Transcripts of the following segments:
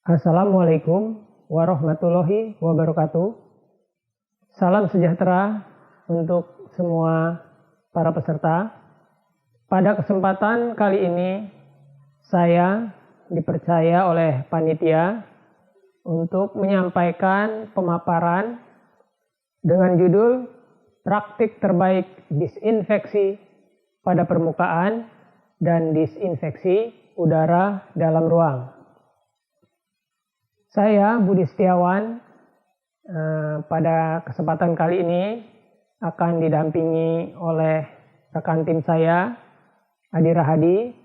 Assalamualaikum warahmatullahi wabarakatuh. Salam sejahtera untuk semua para peserta. Pada kesempatan kali ini, saya dipercaya oleh panitia untuk menyampaikan pemaparan dengan judul Praktik Terbaik Disinfeksi pada Permukaan dan Disinfeksi Udara dalam Ruang. Saya Budi Setiawan pada kesempatan kali ini akan didampingi oleh rekan tim saya Adi Rahadi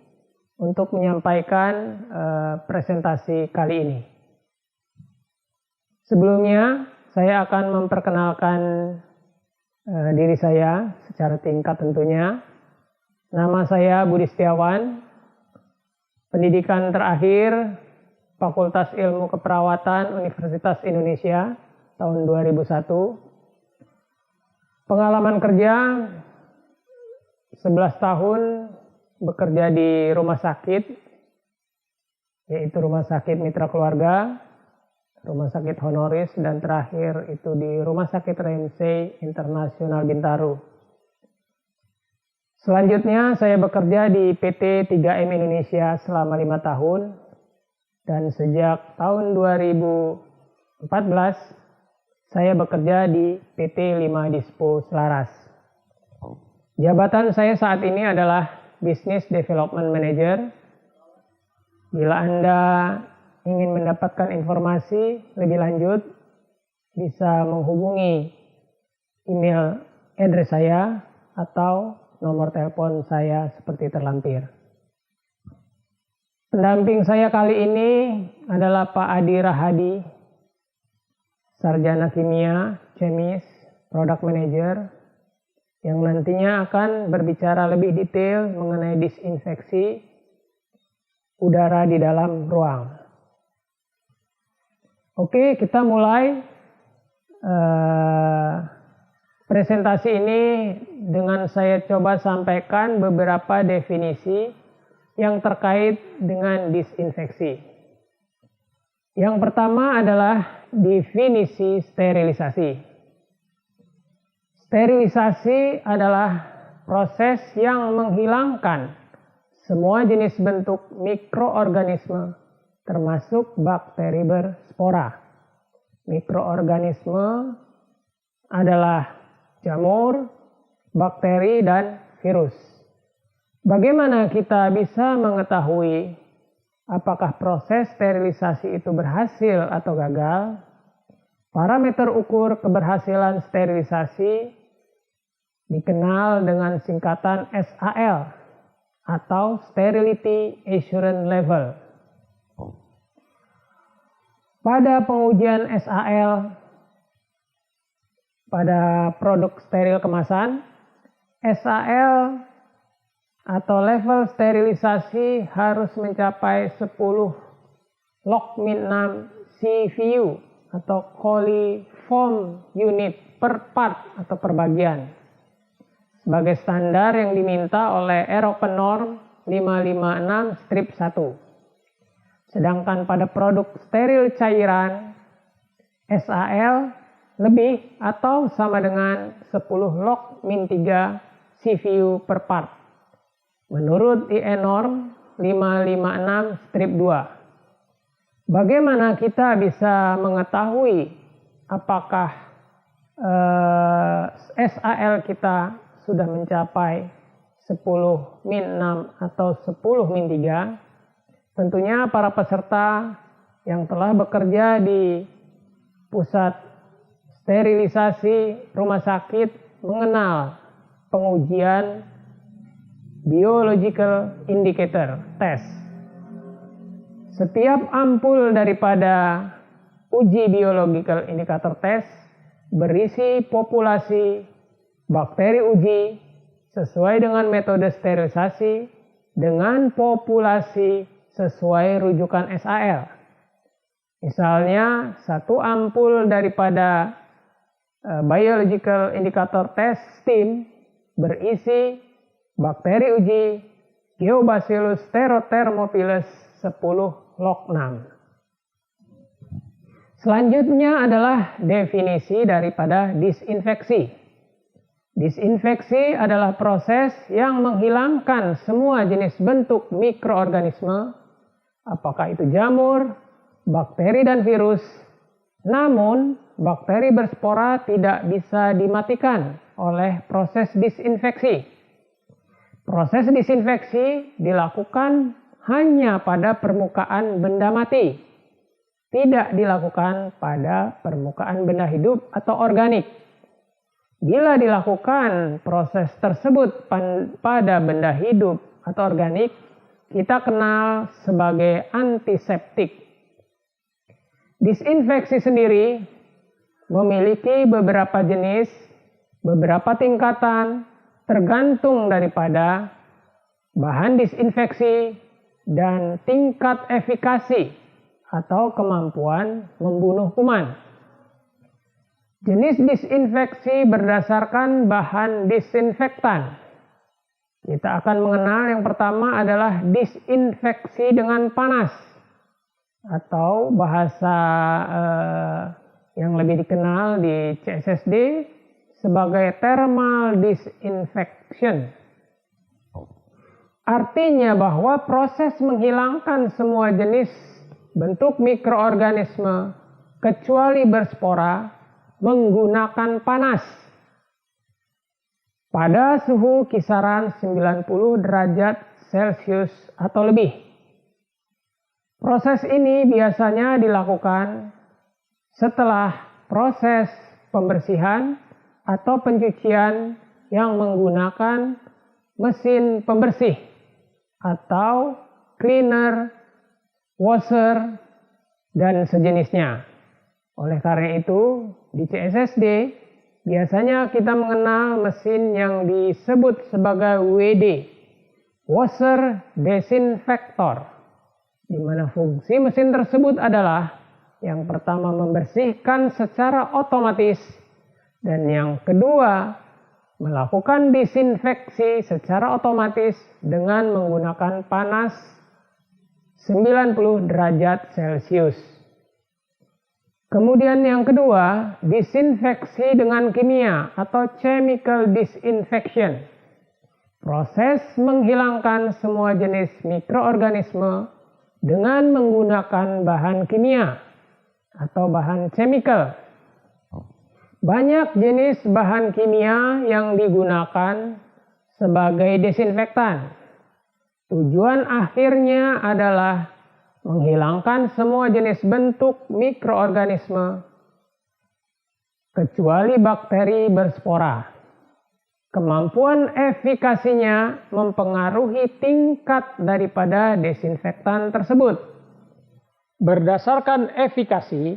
untuk menyampaikan presentasi kali ini. Sebelumnya saya akan memperkenalkan diri saya secara singkat tentunya. Nama saya Budi Setiawan, pendidikan terakhir Fakultas Ilmu Keperawatan Universitas Indonesia tahun 2001. Pengalaman kerja 11 tahun bekerja di rumah sakit, yaitu Rumah Sakit Mitra Keluarga, Rumah Sakit Honoris, dan terakhir itu di Rumah Sakit Ramsay Internasional Bintaro. Selanjutnya saya bekerja di PT 3M Indonesia selama 5 tahun. Dan sejak tahun 2014, saya bekerja di PT 5 Dispo Selaras. Jabatan saya saat ini adalah Business Development Manager. Bila Anda ingin mendapatkan informasi lebih lanjut, bisa menghubungi email address saya atau nomor telepon saya seperti terlampir. Pendamping saya kali ini adalah Pak Adi Rahadi, Sarjana Kimia, Chemis, Product Manager, yang nantinya akan berbicara lebih detail mengenai disinfeksi udara di dalam ruang. Oke, kita mulai presentasi ini dengan saya coba sampaikan beberapa definisi yang terkait dengan disinfeksi. Yang pertama adalah definisi sterilisasi. Sterilisasi adalah proses yang menghilangkan semua jenis bentuk mikroorganisme termasuk bakteri berspora. Mikroorganisme adalah jamur, bakteri, dan virus. Bagaimana kita bisa mengetahui apakah proses sterilisasi itu berhasil atau gagal? Parameter ukur keberhasilan sterilisasi dikenal dengan singkatan SAL atau Sterility Assurance Level. Pada pengujian SAL pada produk steril kemasan, SAL atau level sterilisasi harus mencapai 10 log-min 6 CFU atau coliform unit per part atau per bagian sebagai standar yang diminta oleh European Norm 556-1. Sedangkan pada produk steril cairan, SAL lebih atau sama dengan 10 log-min 3 CFU per part menurut IE Norm 556-2. Bagaimana kita bisa mengetahui apakah SAL kita sudah mencapai 10-6 atau 10-3? Tentunya para peserta yang telah bekerja di pusat sterilisasi rumah sakit mengenal pengujian biological indicator test. Setiap ampul daripada uji biological indicator test berisi populasi bakteri uji sesuai dengan metode sterilisasi dengan populasi sesuai rujukan SAL. Misalnya, satu ampul daripada biological indicator test STIM berisi bakteri uji Geobacillus stherothermophilus 10 log 6. Selanjutnya adalah definisi daripada disinfeksi. Disinfeksi adalah proses yang menghilangkan semua jenis bentuk mikroorganisme, apakah itu jamur, bakteri dan virus. Namun, bakteri berspora tidak bisa dimatikan oleh proses disinfeksi. Proses disinfeksi dilakukan hanya pada permukaan benda mati, tidak dilakukan pada permukaan benda hidup atau organik. Bila dilakukan proses tersebut pada benda hidup atau organik, kita kenal sebagai antiseptik. Disinfeksi sendiri memiliki beberapa jenis, beberapa tingkatan, tergantung daripada bahan disinfeksi dan tingkat efikasi atau kemampuan membunuh kuman. Jenis disinfeksi berdasarkan bahan disinfektan. Kita akan mengenal yang pertama adalah disinfeksi dengan panas, atau bahasa yang lebih dikenal di CSSD sebagai thermal disinfection. Artinya bahwa proses menghilangkan semua jenis bentuk mikroorganisme kecuali berspora menggunakan panas pada suhu kisaran 90 derajat Celcius atau lebih. Proses ini biasanya dilakukan setelah proses pembersihan atau pencucian yang menggunakan mesin pembersih atau cleaner, washer, dan sejenisnya. Oleh karena itu, di CSSD biasanya kita mengenal mesin yang disebut sebagai WD, washer disinfector, di mana fungsi mesin tersebut adalah yang pertama membersihkan secara otomatis dan yang kedua melakukan disinfeksi secara otomatis dengan menggunakan panas 90 derajat Celcius. Kemudian yang kedua, disinfeksi dengan kimia atau chemical disinfection. Proses menghilangkan semua jenis mikroorganisme dengan menggunakan bahan kimia atau bahan chemical. Banyak jenis bahan kimia yang digunakan sebagai desinfektan. Tujuan akhirnya adalah menghilangkan semua jenis bentuk mikroorganisme kecuali bakteri berspora. Kemampuan efikasinya mempengaruhi tingkat daripada desinfektan tersebut. Berdasarkan efikasi,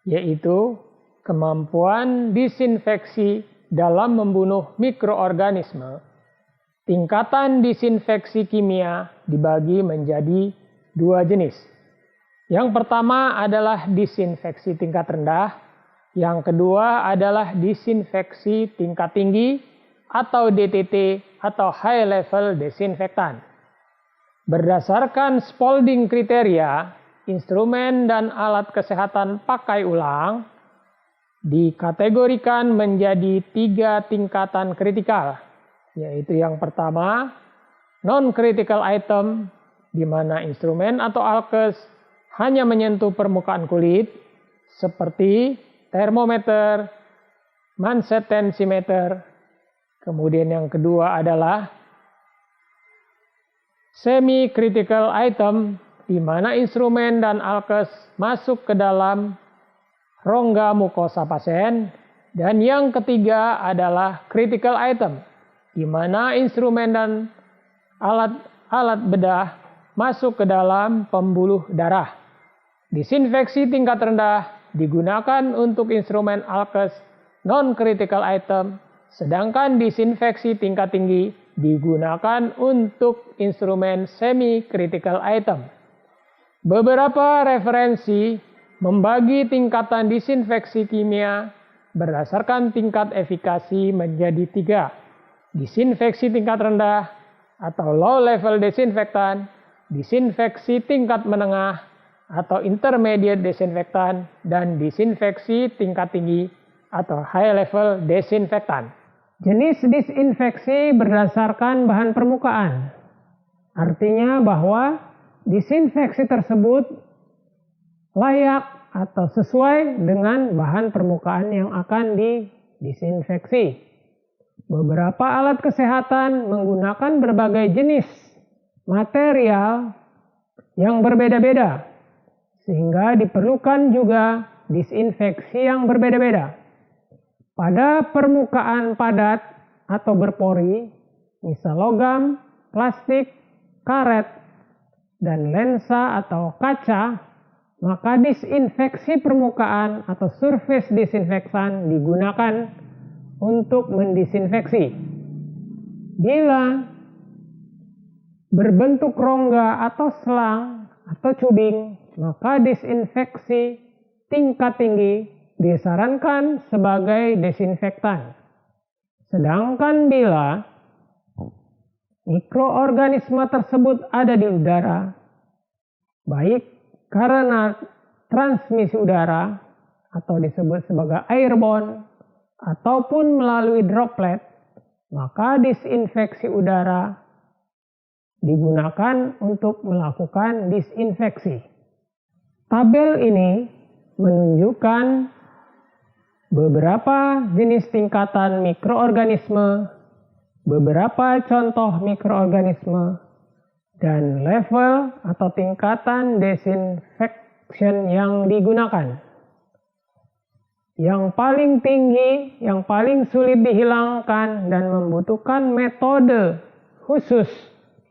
yaitu kemampuan disinfeksi dalam membunuh mikroorganisme, tingkatan disinfeksi kimia dibagi menjadi dua jenis. Yang pertama adalah disinfeksi tingkat rendah, yang kedua adalah disinfeksi tingkat tinggi atau DTT atau High Level Disinfectant. Berdasarkan Spalding kriteria, instrumen dan alat kesehatan pakai ulang dikategorikan menjadi 3 tingkatan kritikal, yaitu yang pertama non-critical item, di mana instrumen atau alkes hanya menyentuh permukaan kulit seperti termometer, manset tensimeter. Kemudian yang kedua adalah semi-critical item, di mana instrumen dan alkes masuk ke dalam rongga mukosa pasien. Dan yang ketiga adalah critical item, di mana instrumen dan alat bedah masuk ke dalam pembuluh darah. Disinfeksi tingkat rendah digunakan untuk instrumen alkes non-critical item, sedangkan disinfeksi tingkat tinggi digunakan untuk instrumen semi-critical item. Beberapa referensi membagi tingkatan disinfeksi kimia berdasarkan tingkat efikasi menjadi 3. Disinfeksi tingkat rendah atau low level disinfektan, disinfeksi tingkat menengah, atau intermediate disinfektan dan disinfeksi tingkat tinggi atau high level disinfektan. Jenis disinfeksi berdasarkan bahan permukaan. Artinya bahwa disinfeksi tersebut layak atau sesuai dengan bahan permukaan yang akan didisinfeksi. Beberapa alat kesehatan menggunakan berbagai jenis material yang berbeda-beda, sehingga diperlukan juga disinfeksi yang berbeda-beda. Pada permukaan padat atau berpori, misal logam, plastik, karet, dan lensa atau kaca, maka disinfeksi permukaan atau surface disinfektan digunakan untuk mendisinfeksi. Bila berbentuk rongga atau selang atau cubing, maka disinfeksi tingkat tinggi disarankan sebagai desinfektan. Sedangkan bila mikroorganisme tersebut ada di udara, baik karena transmisi udara atau disebut sebagai airborne ataupun melalui droplet, maka disinfeksi udara digunakan untuk melakukan disinfeksi. Tabel ini menunjukkan beberapa jenis tingkatan mikroorganisme, beberapa contoh mikroorganisme, dan level atau tingkatan disinfection yang digunakan. Yang paling tinggi, yang paling sulit dihilangkan dan membutuhkan metode khusus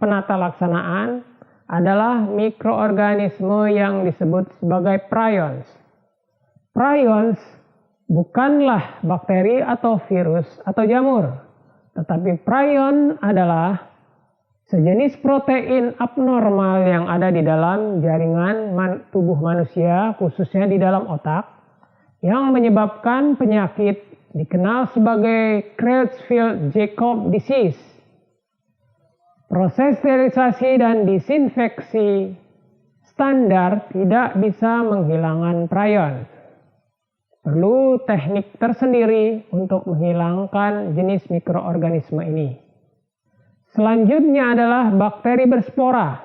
penata laksanaan adalah mikroorganisme yang disebut sebagai prions. Prions bukanlah bakteri atau virus atau jamur, tetapi prion adalah sejenis protein abnormal yang ada di dalam jaringan tubuh manusia, khususnya di dalam otak, yang menyebabkan penyakit dikenal sebagai Creutzfeldt-Jakob disease. Proses sterilisasi dan disinfeksi standar tidak bisa menghilangkan prion. Perlu teknik tersendiri untuk menghilangkan jenis mikroorganisme ini. Selanjutnya adalah bakteri berspora,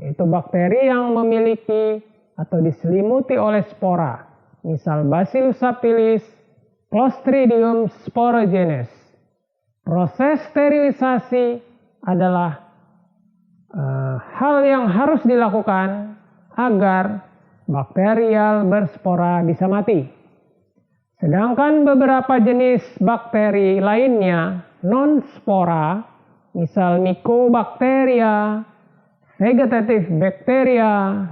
yaitu bakteri yang memiliki atau diselimuti oleh spora, misal Bacillus subtilis, Clostridium sporogenes. Proses sterilisasi adalah hal yang harus dilakukan agar bakterial berspora bisa mati. Sedangkan beberapa jenis bakteri lainnya non-spora, misal Mycobacteria, vegetative bacteria,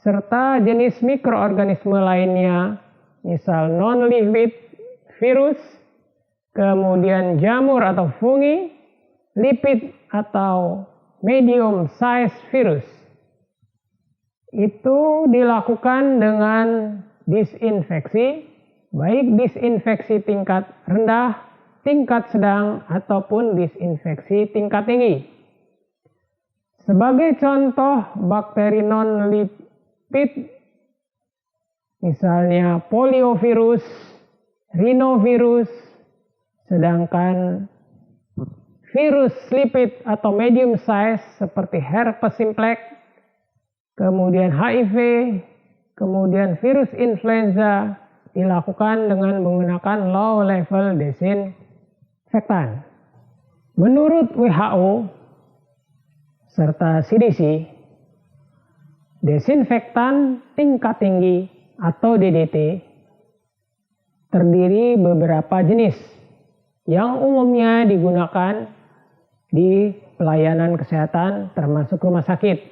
serta jenis mikroorganisme lainnya, misal non-lipid virus, kemudian jamur atau fungi, lipid atau medium size virus. Itu dilakukan dengan disinfeksi, baik disinfeksi tingkat rendah, tingkat sedang, ataupun disinfeksi tingkat tinggi. Sebagai contoh bakteri non-lipid, misalnya poliovirus, rhinovirus, sedangkan virus lipid atau medium size seperti herpes simplex, kemudian HIV, kemudian virus influenza dilakukan dengan menggunakan low level disinfektan. Menurut WHO serta CDC, desinfektan tingkat tinggi atau DDT terdiri beberapa jenis yang umumnya digunakan di pelayanan kesehatan termasuk rumah sakit.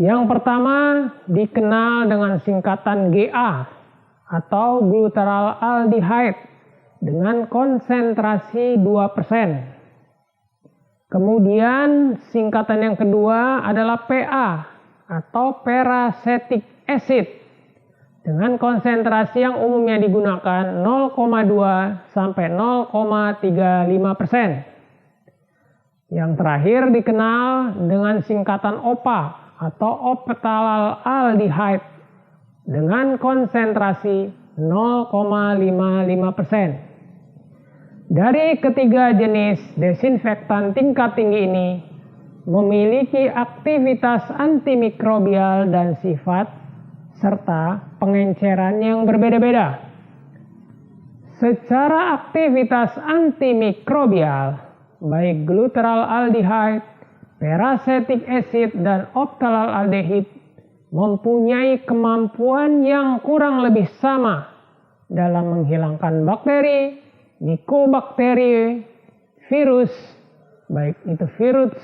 Yang pertama dikenal dengan singkatan GA atau glutaraldehyde dengan konsentrasi 2%. Kemudian singkatan yang kedua adalah PA atau peracetic acid dengan konsentrasi yang umumnya digunakan 0,2 sampai 0,35%. Yang terakhir dikenal dengan singkatan OPA atau optalaldehyde dengan konsentrasi 0,55%. Dari ketiga jenis desinfektan tingkat tinggi ini memiliki aktivitas antimikrobial dan sifat serta pengenceran yang berbeda-beda. Secara aktivitas antimikrobial, baik glutaraldehyde, peracetic acid, dan optalaldehyde mempunyai kemampuan yang kurang lebih sama dalam menghilangkan bakteri, mikobakteri, virus, baik itu virus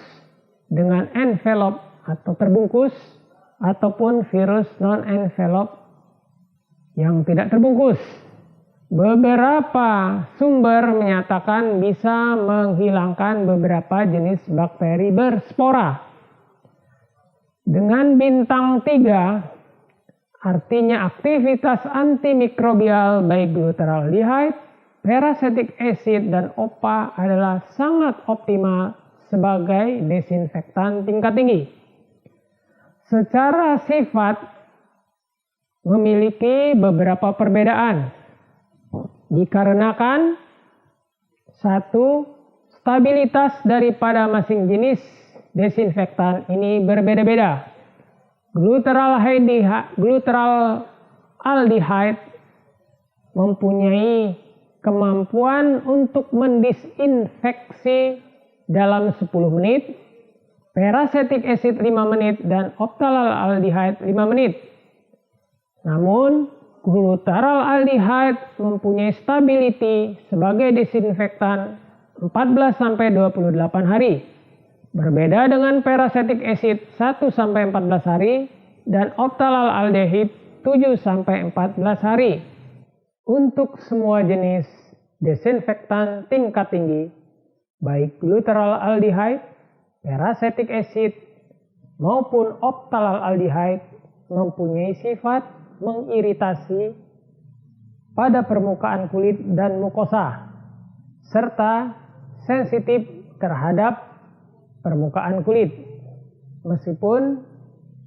dengan envelop atau terbungkus, ataupun virus non-envelop yang tidak terbungkus. Beberapa sumber menyatakan bisa menghilangkan beberapa jenis bakteri berspora. Dengan bintang 3, artinya aktivitas antimikrobial baik glutaraldehyde, peracetic acid, dan OPA adalah sangat optimal sebagai desinfektan tingkat tinggi. Secara sifat memiliki beberapa perbedaan. Dikarenakan satu, stabilitas daripada masing jenis desinfektan ini berbeda-beda. Glutaraldehyde mempunyai kemampuan untuk mendisinfeksi dalam 10 menit, peracetic acid 5 menit, dan optalaldehyde 5 menit. Namun, glutaraldehyde mempunyai stability sebagai desinfektan 14-28 hari. Berbeda dengan peracetic acid 1-14 hari dan optalaldehyde 7-14 hari. Untuk semua jenis desinfektan tingkat tinggi, baik glutaraldehyde, peracetic acid, maupun optalaldehyde mempunyai sifat mengiritasi pada permukaan kulit dan mukosa, serta sensitif terhadap permukaan kulit. Meskipun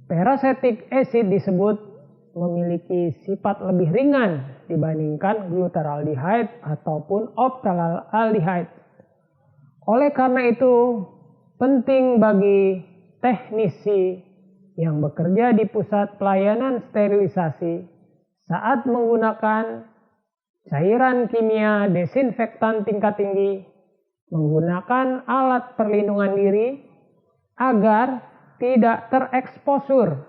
peracetic acid disebut memiliki sifat lebih ringan dibandingkan glutaraldehyde ataupun optalaldehyde. Oleh karena itu, penting bagi teknisi yang bekerja di pusat pelayanan sterilisasi saat menggunakan cairan kimia desinfektan tingkat tinggi menggunakan alat perlindungan diri agar tidak tereksposur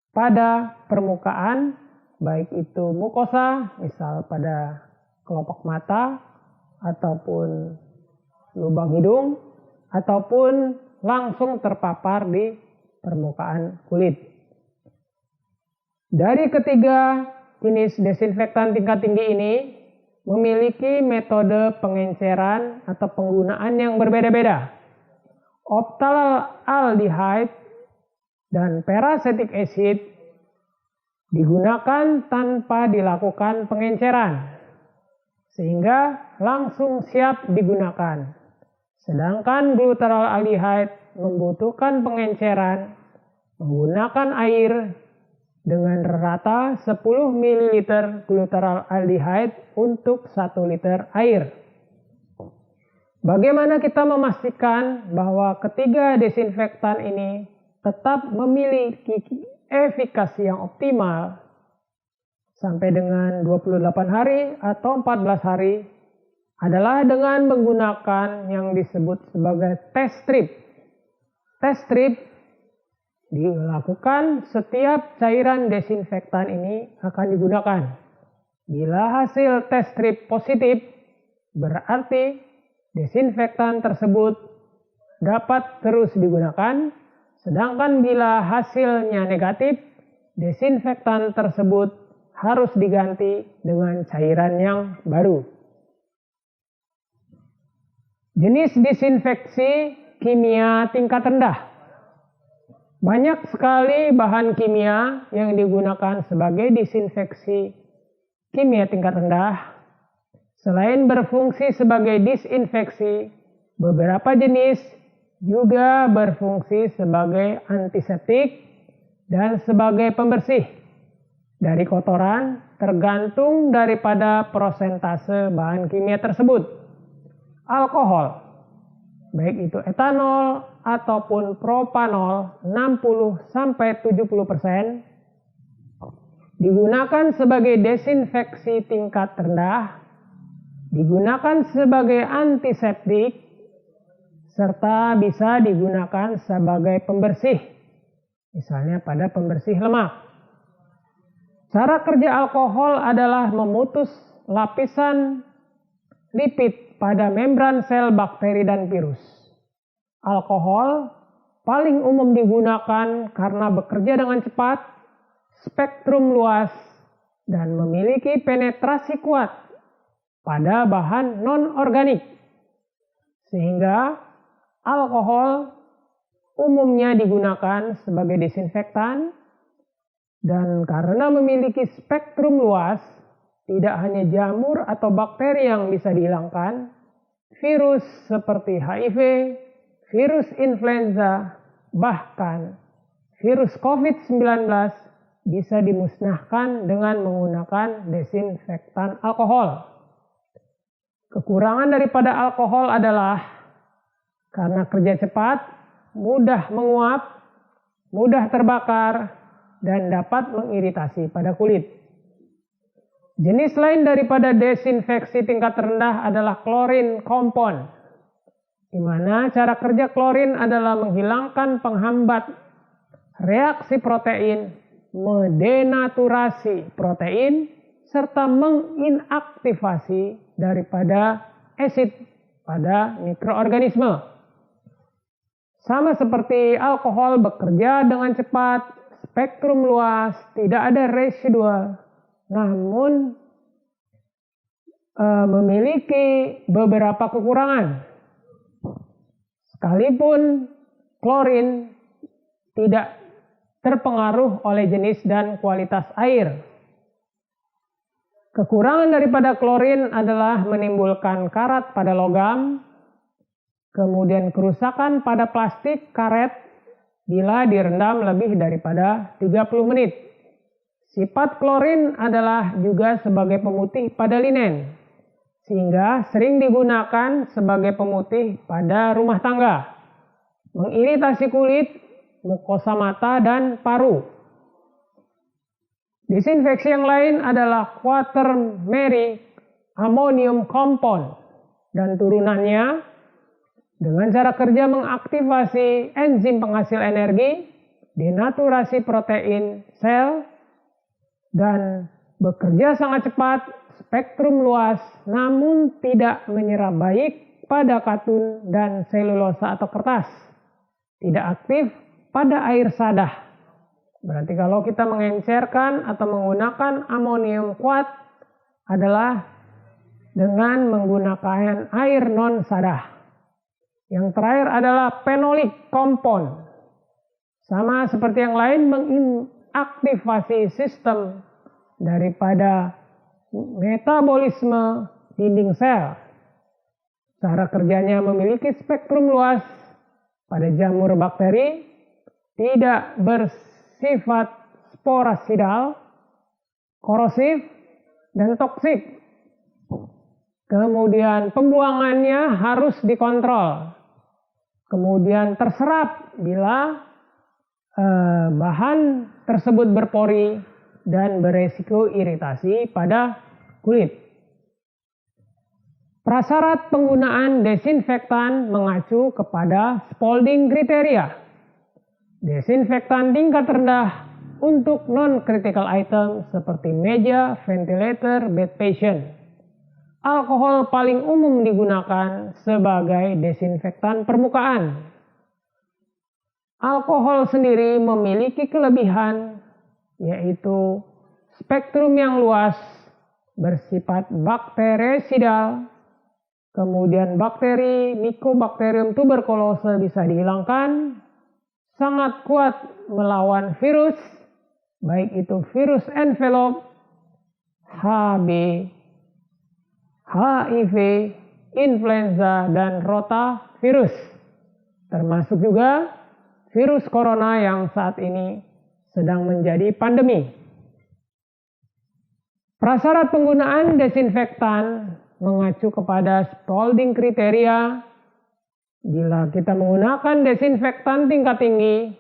pada permukaan, baik itu mukosa, misal pada kelopak mata, ataupun lubang hidung, ataupun langsung terpapar di permukaan kulit. Dari ketiga jenis desinfektan tingkat tinggi ini memiliki metode pengenceran atau penggunaan yang berbeda-beda. Optalaldehyde dan peracetic acid digunakan tanpa dilakukan pengenceran, sehingga langsung siap digunakan. Sedangkan glutaraldehyde membutuhkan pengenceran menggunakan air dengan rata 10 ml glutaraldehyde untuk 1 liter air. Bagaimana kita memastikan bahwa ketiga desinfektan ini tetap memiliki efikasi yang optimal sampai dengan 28 hari atau 14 hari adalah dengan menggunakan yang disebut sebagai test strip. Test strip dilakukan setiap cairan desinfektan ini akan digunakan. Bila hasil test strip positif, berarti desinfektan tersebut dapat terus digunakan. Sedangkan bila hasilnya negatif, desinfektan tersebut harus diganti dengan cairan yang baru. Jenis disinfeksi kimia tingkat rendah. Banyak sekali bahan kimia yang digunakan sebagai disinfeksi kimia tingkat rendah. Selain berfungsi sebagai disinfeksi, beberapa jenis juga berfungsi sebagai antiseptik dan sebagai pembersih dari kotoran tergantung daripada persentase bahan kimia tersebut. Alkohol, baik itu etanol ataupun propanol 60-70%, digunakan sebagai desinfeksi tingkat rendah, digunakan sebagai antiseptik, serta bisa digunakan sebagai pembersih, misalnya pada pembersih lemak. Cara kerja alkohol adalah memutus lapisan lipid pada membran sel bakteri dan virus. Alkohol paling umum digunakan karena bekerja dengan cepat, spektrum luas, dan memiliki penetrasi kuat pada bahan non-organik. Sehingga alkohol umumnya digunakan sebagai desinfektan, dan karena memiliki spektrum luas, tidak hanya jamur atau bakteri yang bisa dihilangkan, virus seperti HIV, virus influenza, bahkan virus COVID-19 bisa dimusnahkan dengan menggunakan desinfektan alkohol. Kekurangan daripada alkohol adalah karena kerja cepat, mudah menguap, mudah terbakar, dan dapat mengiritasi pada kulit. Jenis lain daripada desinfeksi tingkat rendah adalah klorin kompon, di mana cara kerja klorin adalah menghilangkan penghambat reaksi protein, mendenaturasi protein, serta menginaktivasi daripada asid pada mikroorganisme. Sama seperti alkohol bekerja dengan cepat, spektrum luas, tidak ada residual, namun memiliki beberapa kekurangan. Sekalipun klorin tidak terpengaruh oleh jenis dan kualitas air. Kekurangan daripada klorin adalah menimbulkan karat pada logam, kemudian kerusakan pada plastik karet bila direndam lebih daripada 30 menit. Sifat klorin adalah juga sebagai pemutih pada linen, sehingga sering digunakan sebagai pemutih pada rumah tangga, mengiritasi kulit, mukosa mata, dan paru. Desinfeksi yang lain adalah quaternary ammonium compound dan turunannya dengan cara kerja mengaktifasi enzim penghasil energi, denaturasi protein sel, dan bekerja sangat cepat, spektrum luas, namun tidak menyerap baik pada katun dan selulosa atau kertas. Tidak aktif pada air sadah. Berarti kalau kita mengencerkan atau menggunakan amonium kuat adalah dengan menggunakan air non-sadah. Yang terakhir adalah phenolic compound. Sama seperti yang lain, mengaktifasi sistem daripada metabolisme dinding sel. Cara kerjanya memiliki spektrum luas pada jamur bakteri, tidak bersifat sporosidal, korosif, dan toksik. Kemudian pembuangannya harus dikontrol. Kemudian terserap bila bahan tersebut berpori dan beresiko iritasi pada kulit. Prasyarat penggunaan desinfektan mengacu kepada Spalding kriteria. Desinfektan tingkat rendah untuk non-critical item seperti meja, ventilator, bed patient. Alkohol paling umum digunakan sebagai desinfektan permukaan. Alkohol sendiri memiliki kelebihan, yaitu spektrum yang luas, bersifat bakterisidal, kemudian bakteri Mycobacterium tuberculosis bisa dihilangkan, sangat kuat melawan virus, baik itu virus envelope, HB, HIV, influenza, dan rotavirus. termasuk juga virus corona yang saat ini sedang menjadi pandemi. Prasyarat penggunaan desinfektan mengacu kepada Spalding kriteria. Bila kita menggunakan desinfektan tingkat tinggi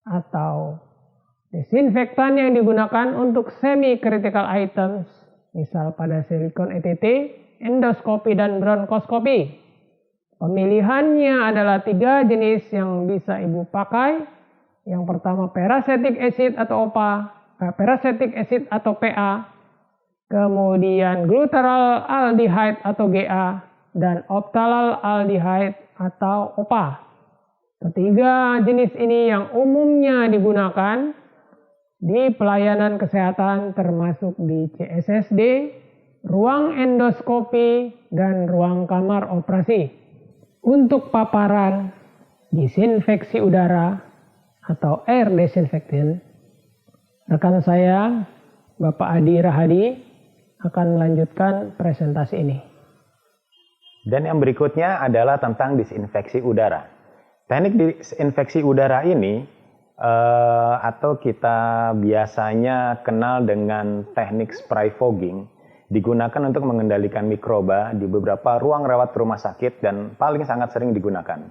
atau desinfektan yang digunakan untuk semi-critical items, misal pada silikon ETT, endoskopi, dan bronkoskopi. Pemilihannya adalah 3 jenis yang bisa Ibu pakai. Yang pertama peracetic acid atau peracetic acid atau PA, kemudian glutaraldehyde atau GA, dan ophthalaldehyde atau OPA. Ketiga jenis ini yang umumnya digunakan di pelayanan kesehatan termasuk di CSSD, ruang endoskopi, dan ruang kamar operasi. Untuk paparan disinfeksi udara atau air disinfectant, rekan saya Bapak Adi Rahadi akan melanjutkan presentasi ini. Dan yang berikutnya adalah tentang disinfeksi udara. Teknik disinfeksi udara ini atau kita biasanya kenal dengan teknik spray fogging, digunakan untuk mengendalikan mikroba di beberapa ruang rawat rumah sakit dan paling sangat sering digunakan.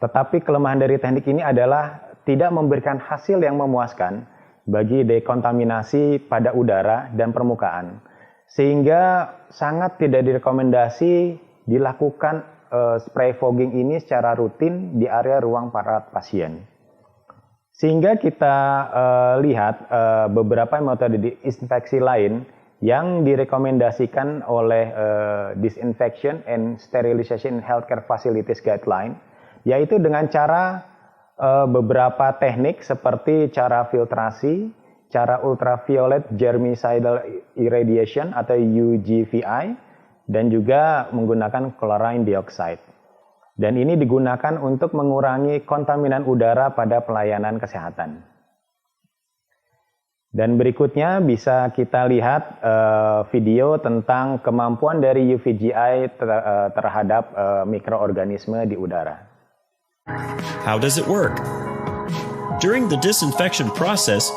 Tetapi kelemahan dari teknik ini adalah tidak memberikan hasil yang memuaskan bagi dekontaminasi pada udara dan permukaan, sehingga sangat tidak direkomendasi dilakukan spray fogging ini secara rutin di area ruang perawat pasien. Sehingga kita lihat beberapa metode disinfeksi lain yang direkomendasikan oleh Disinfection and Sterilization in Healthcare Facilities Guideline, yaitu dengan cara beberapa teknik seperti cara filtrasi, cara ultraviolet germicidal irradiation atau UGVI, dan juga menggunakan chlorine dioxide. Dan ini digunakan untuk mengurangi kontaminan udara pada pelayanan kesehatan. Dan berikutnya bisa kita lihat video tentang kemampuan dari UVGI terhadap mikroorganisme di udara. How does it work? During the disinfection process,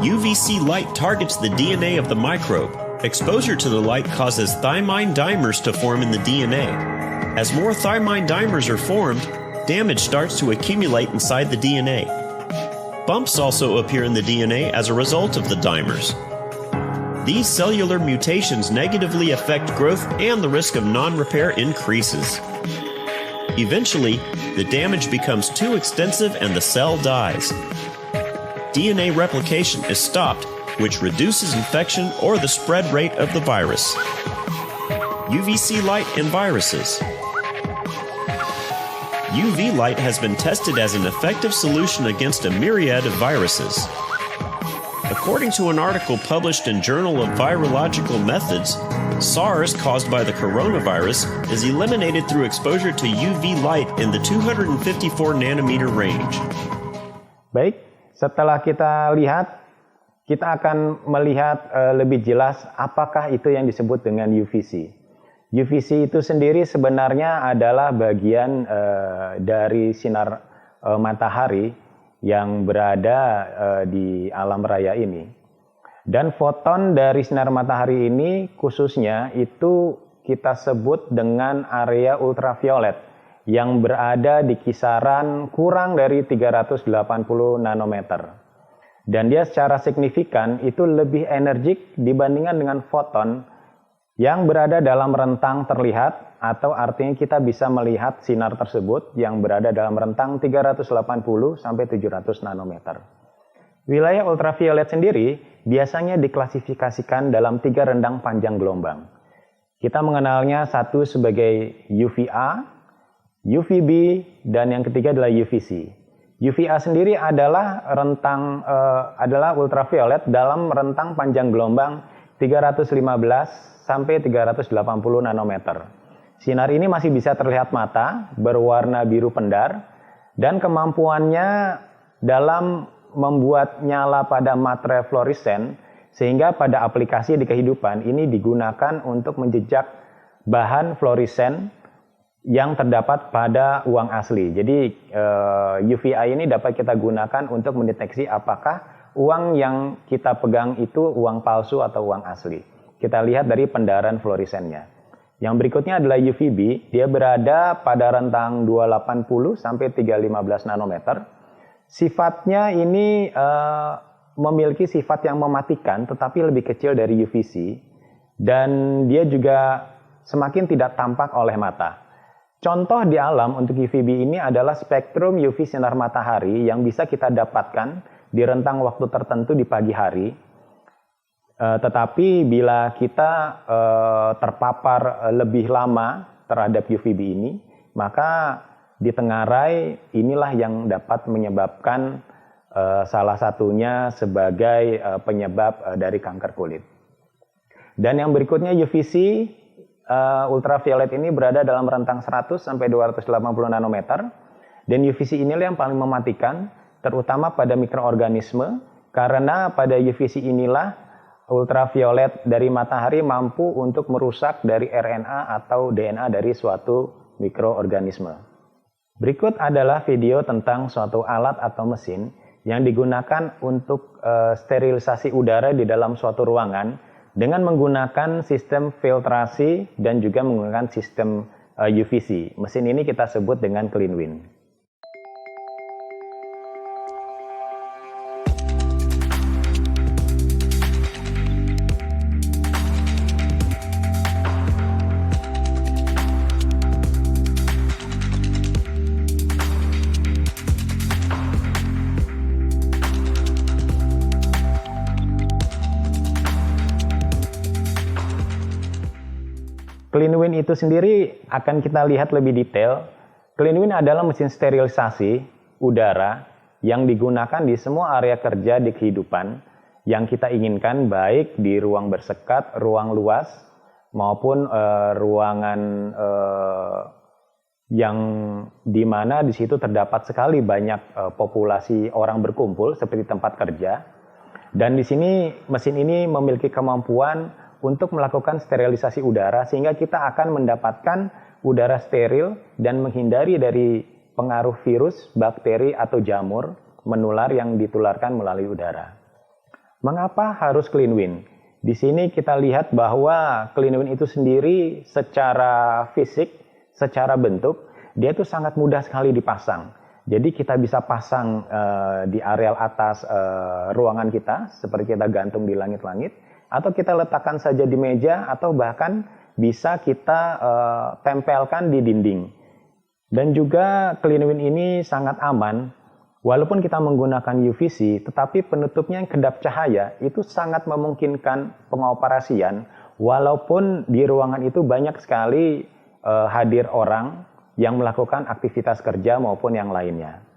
UVC light targets the DNA of the microbe. Exposure to the light causes thymine dimers to form in the DNA. As more thymine dimers are formed, damage starts to accumulate inside the DNA. Bumps also appear in the DNA as a result of the dimers. These cellular mutations negatively affect growth and the risk of non-repair increases. Eventually, the damage becomes too extensive and the cell dies. DNA replication is stopped, which reduces infection or the spread rate of the virus. UVC light and viruses. UV light has been tested as an effective solution against a myriad of viruses. According to an article published in Journal of Virological Methods, SARS caused by the coronavirus is eliminated through exposure to UV light in the 254 nanometer range. Baik, setelah kita lihat, kita akan melihat lebih jelas apakah itu yang disebut dengan UVC. UVC itu sendiri sebenarnya adalah bagian dari sinar matahari yang berada di alam raya ini. Dan foton dari sinar matahari ini khususnya itu kita sebut dengan area ultraviolet yang berada di kisaran kurang dari 380 nanometer. Dan dia secara signifikan itu lebih energik dibandingkan dengan foton yang berada dalam rentang terlihat, atau artinya kita bisa melihat sinar tersebut yang berada dalam rentang 380 sampai 700 nanometer. Wilayah ultraviolet sendiri biasanya diklasifikasikan dalam 3 rendang panjang gelombang. Kita mengenalnya satu sebagai UVA, UVB, dan yang ketiga adalah UVC. UVA sendiri adalah adalah ultraviolet dalam rentang panjang gelombang 315 sampai 380 nanometer. Sinar ini masih bisa terlihat mata, berwarna biru pendar, dan kemampuannya dalam membuat nyala pada materai fluoresen, sehingga pada aplikasi di kehidupan ini digunakan untuk menjejak bahan fluoresen yang terdapat pada uang asli. Jadi UVI ini dapat kita gunakan untuk mendeteksi apakah uang yang kita pegang itu uang palsu atau uang asli. Kita lihat dari pendarahan fluoresennya. Yang berikutnya adalah UVB, dia berada pada rentang 280 sampai 315 nanometer. Sifatnya ini memiliki sifat yang mematikan tetapi lebih kecil dari UVC, dan dia juga semakin tidak tampak oleh mata. Contoh di alam untuk UVB ini adalah spektrum UV sinar matahari yang bisa kita dapatkan di rentang waktu tertentu di pagi hari. Tetapi bila kita terpapar lebih lama terhadap UVB ini, maka di Tenggarai inilah yang dapat menyebabkan salah satunya sebagai penyebab dari kanker kulit. Dan yang berikutnya UVC, ultraviolet ini berada dalam rentang 100 sampai 280 nanometer, dan UVC inilah yang paling mematikan, terutama pada mikroorganisme, karena pada UVC inilah ultraviolet dari matahari mampu untuk merusak dari RNA atau DNA dari suatu mikroorganisme. Berikut adalah video tentang suatu alat atau mesin yang digunakan untuk sterilisasi udara di dalam suatu ruangan dengan menggunakan sistem filtrasi dan juga menggunakan sistem UVC. Mesin ini kita sebut dengan CleanWin. CleanWin itu sendiri akan kita lihat lebih detail. CleanWin adalah mesin sterilisasi udara yang digunakan di semua area kerja di kehidupan yang kita inginkan, baik di ruang bersekat, ruang luas, maupun ruangan yang di mana di situ terdapat sekali banyak populasi orang berkumpul seperti tempat kerja. Dan di sini mesin ini memiliki kemampuan untuk melakukan sterilisasi udara sehingga kita akan mendapatkan udara steril dan menghindari dari pengaruh virus, bakteri atau jamur menular yang ditularkan melalui udara. Mengapa harus CleanWin? Di sini kita lihat bahwa CleanWin itu sendiri secara fisik, secara bentuk, dia itu sangat mudah sekali dipasang. Jadi kita bisa pasang di areal atas ruangan kita, seperti kita gantung di langit-langit, atau kita letakkan saja di meja, atau bahkan bisa kita tempelkan di dinding. Dan juga CleanWin ini sangat aman, walaupun kita menggunakan UVC, tetapi penutupnya yang kedap cahaya itu sangat memungkinkan pengoperasian, walaupun di ruangan itu banyak sekali hadir orang yang melakukan aktivitas kerja maupun yang lainnya.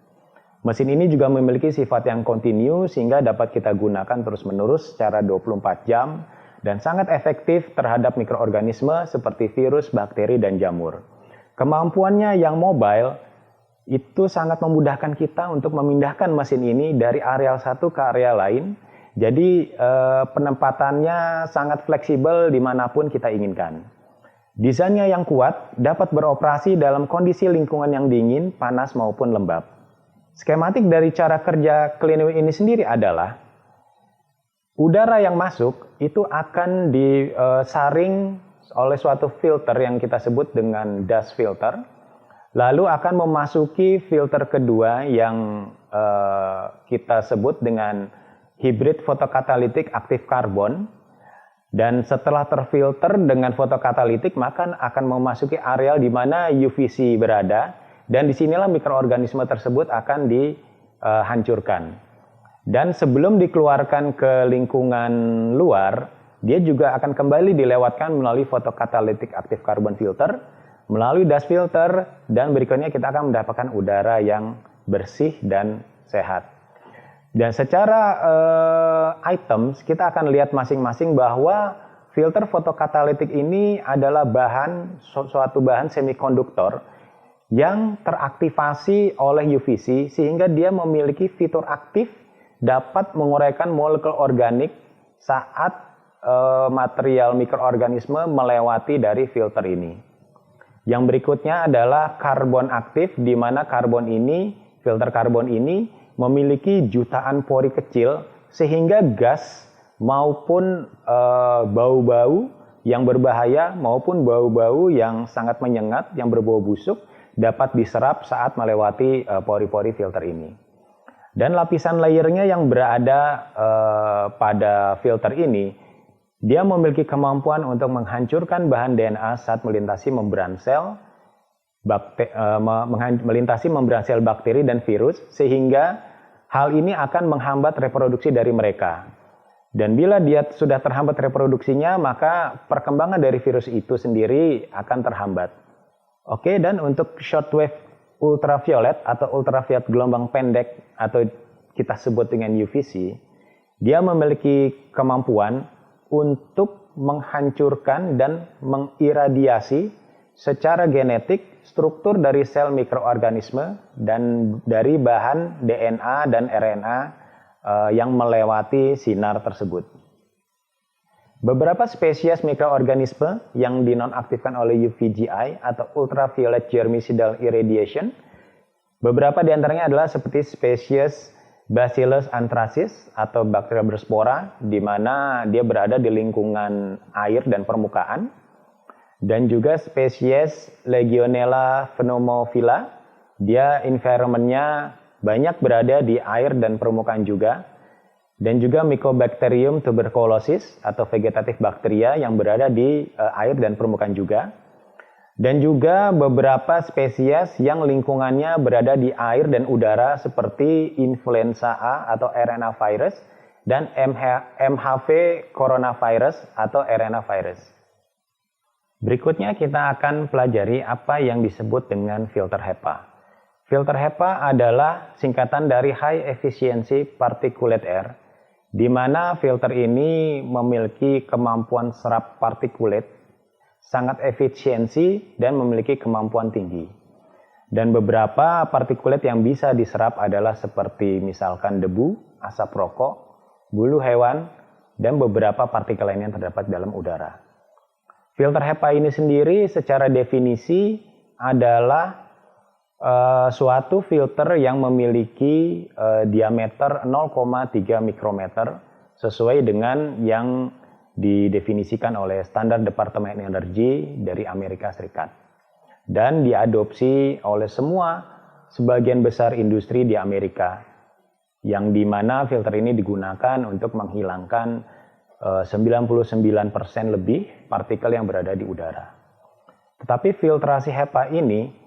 Mesin ini juga memiliki sifat yang kontinu sehingga dapat kita gunakan terus-menerus secara 24 jam dan sangat efektif terhadap mikroorganisme seperti virus, bakteri, dan jamur. Kemampuannya yang mobile itu sangat memudahkan kita untuk memindahkan mesin ini dari areal satu ke area lain. Jadi penempatannya sangat fleksibel dimanapun kita inginkan. Desainnya yang kuat dapat beroperasi dalam kondisi lingkungan yang dingin, panas, maupun lembab. Skematik dari cara kerja CleanWin ini sendiri adalah udara yang masuk itu akan disaring oleh suatu filter yang kita sebut dengan dust filter, lalu akan memasuki filter kedua yang kita sebut dengan hybrid photocatalytic active carbon, dan setelah terfilter dengan fotokatalitik maka akan memasuki areal di mana UVC berada. Dan disinilah mikroorganisme tersebut akan dihancurkan. Dan sebelum dikeluarkan ke lingkungan luar, dia juga akan kembali dilewatkan melalui photocatalytic active carbon filter, melalui dust filter, dan berikutnya kita akan mendapatkan udara yang bersih dan sehat. Dan secara items, kita akan lihat masing-masing bahwa filter photocatalytic ini adalah suatu bahan semikonduktor yang teraktivasi oleh UVC sehingga dia memiliki fitur aktif dapat menguraikan molekul organik saat material mikroorganisme melewati dari filter ini. Yang berikutnya adalah karbon aktif, di mana filter karbon ini memiliki jutaan pori kecil sehingga gas maupun bau-bau yang berbahaya maupun bau-bau yang sangat menyengat yang berbau busuk dapat diserap saat melewati pori-pori filter ini. Dan lapisan layernya yang berada pada filter ini, dia memiliki kemampuan untuk menghancurkan bahan DNA saat melintasi membran sel, melintasi membran sel bakteri dan virus, sehingga hal ini akan menghambat reproduksi dari mereka. Dan bila dia sudah terhambat reproduksinya, maka perkembangan dari virus itu sendiri akan terhambat. Oke, dan untuk shortwave ultraviolet atau ultraviolet gelombang pendek atau kita sebut dengan UVC, dia memiliki kemampuan untuk menghancurkan dan mengiradiasi secara genetik struktur dari sel mikroorganisme dan dari bahan DNA dan RNA yang melewati sinar tersebut. Beberapa spesies mikroorganisme yang dinonaktifkan oleh UVGI atau ultraviolet germicidal irradiation, beberapa di antaranya adalah seperti spesies Bacillus anthracis atau bakteri berspora, di mana dia berada di lingkungan air dan permukaan, dan juga spesies Legionella pneumophila, dia environment-nya banyak berada di air dan permukaan juga. Dan juga Mycobacterium tuberculosis atau vegetatif bakteria yang berada di air dan permukaan juga. Dan juga beberapa spesies yang lingkungannya berada di air dan udara seperti influenza A atau RNA virus dan MHV coronavirus atau RNA virus. Berikutnya kita akan pelajari apa yang disebut dengan filter HEPA. Filter HEPA adalah singkatan dari High Efficiency Particulate Air, di mana filter ini memiliki kemampuan serap partikulat sangat efisiensi dan memiliki kemampuan tinggi. Dan beberapa partikulat yang bisa diserap adalah seperti misalkan debu, asap rokok, bulu hewan, dan beberapa partikel lain yang terdapat dalam udara. Filter HEPA ini sendiri secara definisi adalah suatu filter yang memiliki diameter 0,3 mikrometer sesuai dengan yang didefinisikan oleh Standar Departemen Energi dari Amerika Serikat dan diadopsi oleh sebagian besar industri di Amerika, yang dimana filter ini digunakan untuk menghilangkan 99% lebih partikel yang berada di udara. Tetapi filtrasi HEPA ini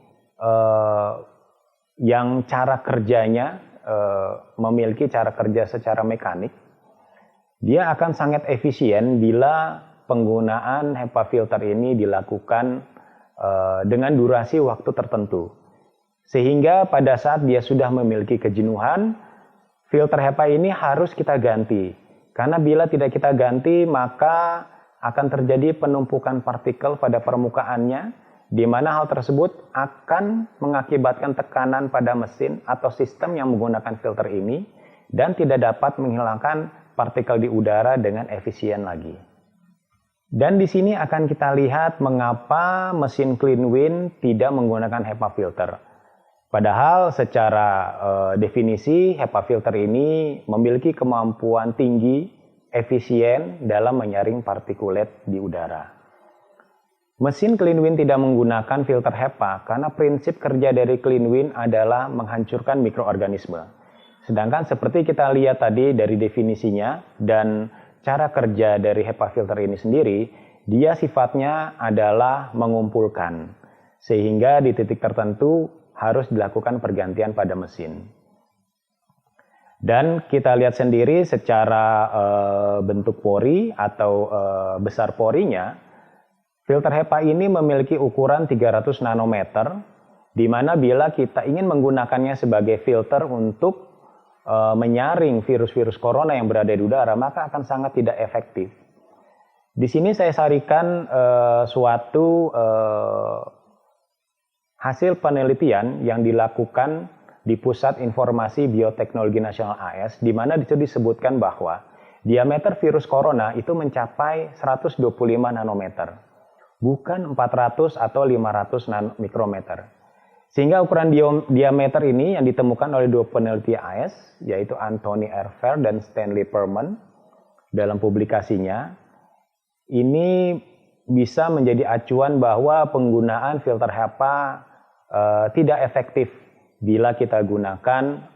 yang cara kerjanya memiliki cara kerja secara mekanik, dia akan sangat efisien bila penggunaan HEPA filter ini dilakukan dengan durasi waktu tertentu. Sehingga pada saat dia sudah memiliki kejenuhan, filter HEPA ini harus kita ganti. Karena bila tidak kita ganti, maka akan terjadi penumpukan partikel pada permukaannya, di mana hal tersebut akan mengakibatkan tekanan pada mesin atau sistem yang menggunakan filter ini dan tidak dapat menghilangkan partikel di udara dengan efisien lagi. Dan di sini akan kita lihat mengapa mesin CleanWin tidak menggunakan HEPA filter. Padahal secara definisi HEPA filter ini memiliki kemampuan tinggi, efisien dalam menyaring partikulat di udara. Mesin CleanWin tidak menggunakan filter HEPA karena prinsip kerja dari CleanWin adalah menghancurkan mikroorganisme. Sedangkan seperti kita lihat tadi dari definisinya dan cara kerja dari HEPA filter ini sendiri, dia sifatnya adalah mengumpulkan. Sehingga di titik tertentu harus dilakukan pergantian pada mesin. Dan kita lihat sendiri secara bentuk pori atau besar porinya, filter HEPA ini memiliki ukuran 300 nanometer, di mana bila kita ingin menggunakannya sebagai filter untuk menyaring virus-virus corona yang berada di udara, maka akan sangat tidak efektif. Di sini saya sarikan suatu hasil penelitian yang dilakukan di Pusat Informasi Bioteknologi Nasional AS, di mana itu disebutkan bahwa diameter virus corona itu mencapai 125 nanometer. bukan 400 atau 500 nanomikrometer. Sehingga ukuran diameter ini yang ditemukan oleh dua peneliti AS, yaitu Anthony R. Fair dan Stanley Perman, dalam publikasinya, ini bisa menjadi acuan bahwa penggunaan filter HEPA tidak efektif bila kita gunakan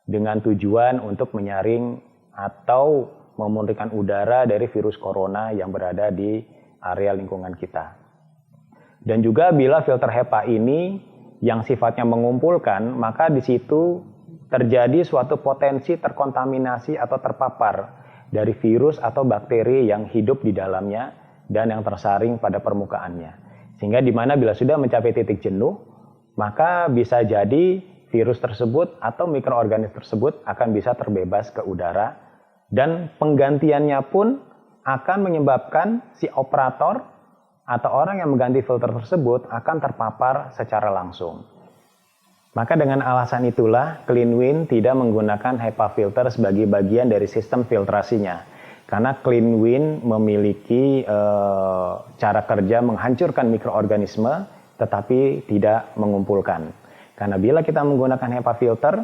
dengan tujuan untuk menyaring atau memurnikan udara dari virus corona yang berada di area lingkungan kita. Dan juga bila filter HEPA ini yang sifatnya mengumpulkan, maka di situ terjadi suatu potensi terkontaminasi atau terpapar dari virus atau bakteri yang hidup di dalamnya dan yang tersaring pada permukaannya. Sehingga di mana bila sudah mencapai titik jenuh, maka bisa jadi virus tersebut atau mikroorganisme tersebut akan bisa terbebas ke udara, dan penggantiannya pun akan menyebabkan si operator atau orang yang mengganti filter tersebut akan terpapar secara langsung. Maka dengan alasan itulah CleanWin tidak menggunakan HEPA filter sebagai bagian dari sistem filtrasinya. Karena CleanWin memiliki cara kerja menghancurkan mikroorganisme tetapi tidak mengumpulkan. Karena bila kita menggunakan HEPA filter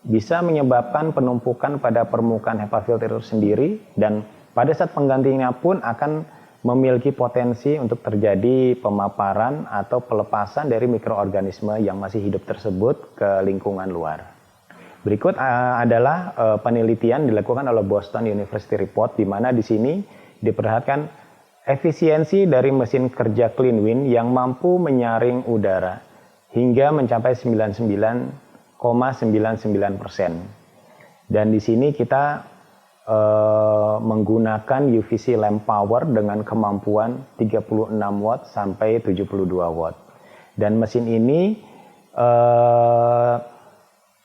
bisa menyebabkan penumpukan pada permukaan HEPA filter itu sendiri, dan pada saat penggantinya pun akan memiliki potensi untuk terjadi pemaparan atau pelepasan dari mikroorganisme yang masih hidup tersebut ke lingkungan luar. Berikut adalah penelitian dilakukan oleh Boston University Report, di mana di sini diperlihatkan efisiensi dari mesin kerja CleanWin yang mampu menyaring udara hingga mencapai 99,99%. Dan di sini kita menggunakan UVC lamp power dengan kemampuan 36 watt sampai 72 watt. Dan mesin ini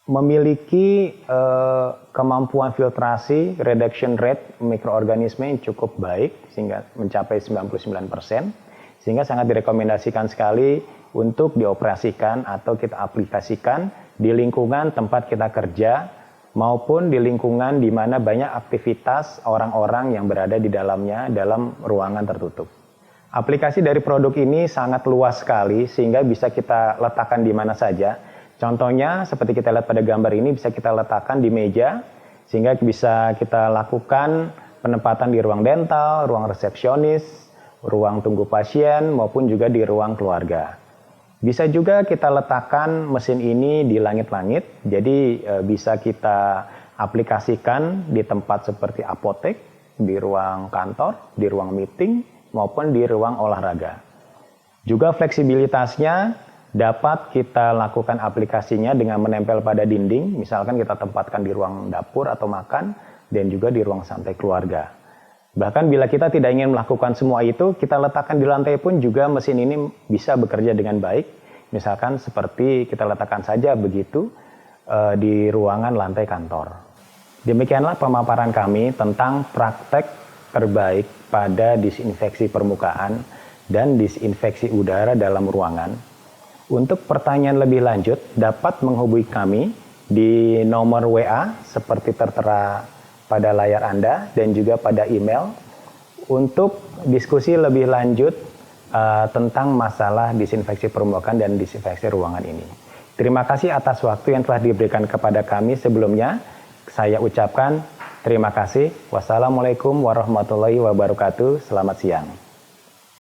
memiliki kemampuan filtrasi reduction rate mikroorganisme yang cukup baik sehingga mencapai 99%, sehingga sangat direkomendasikan sekali untuk dioperasikan atau kita aplikasikan di lingkungan tempat kita kerja maupun di lingkungan di mana banyak aktivitas orang-orang yang berada di dalamnya dalam ruangan tertutup. Aplikasi dari produk ini sangat luas sekali sehingga bisa kita letakkan di mana saja. Contohnya seperti kita lihat pada gambar ini, bisa kita letakkan di meja sehingga bisa kita lakukan penempatan di ruang dental, ruang resepsionis, ruang tunggu pasien maupun juga di ruang keluarga. Bisa juga kita letakkan mesin ini di langit-langit, jadi bisa kita aplikasikan di tempat seperti apotek, di ruang kantor, di ruang meeting maupun di ruang olahraga. Juga fleksibilitasnya dapat kita lakukan aplikasinya dengan menempel pada dinding, misalkan kita tempatkan di ruang dapur atau makan, dan juga di ruang santai keluarga. Bahkan bila kita tidak ingin melakukan semua itu, kita letakkan di lantai pun juga mesin ini bisa bekerja dengan baik. Misalkan seperti kita letakkan saja begitu di ruangan lantai kantor. Demikianlah pemaparan kami tentang praktek terbaik pada disinfeksi permukaan dan disinfeksi udara dalam ruangan. Untuk pertanyaan lebih lanjut, dapat menghubungi kami di nomor WA seperti tertera pada layar Anda dan juga pada email untuk diskusi lebih lanjut tentang masalah disinfeksi permukaan dan disinfeksi ruangan ini. Terima kasih atas waktu yang telah diberikan kepada kami sebelumnya. Saya ucapkan terima kasih. Wassalamualaikum warahmatullahi wabarakatuh. Selamat siang.